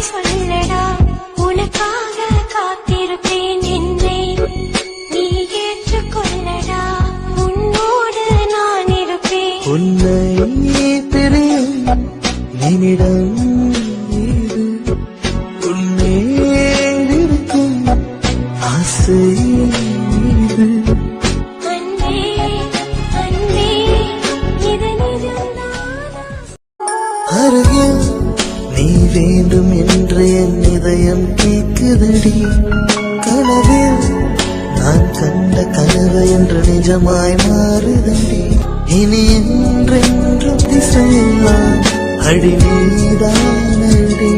சொல்லடா உனக்காக காத்திருப்பேன் என்னை நீ ஏற்றுக்கொள்ளடா உன்னோடு நான் இருப்பேன் உன்னை பிரியும் நிமிடம் இது உன்மேல் இருக்கும் ஆசை இது அன்பே அன்பே இது நிஜம்தானா அருகில் நீ வேண்டும் என்று என் இதயம் கேட்குதடி கனவில் நான் கண்ட கனவு என்று நிஜமாய் மாறுதடி இனி என்றென்றும் திசையெல்லாம் அடி நீதானடி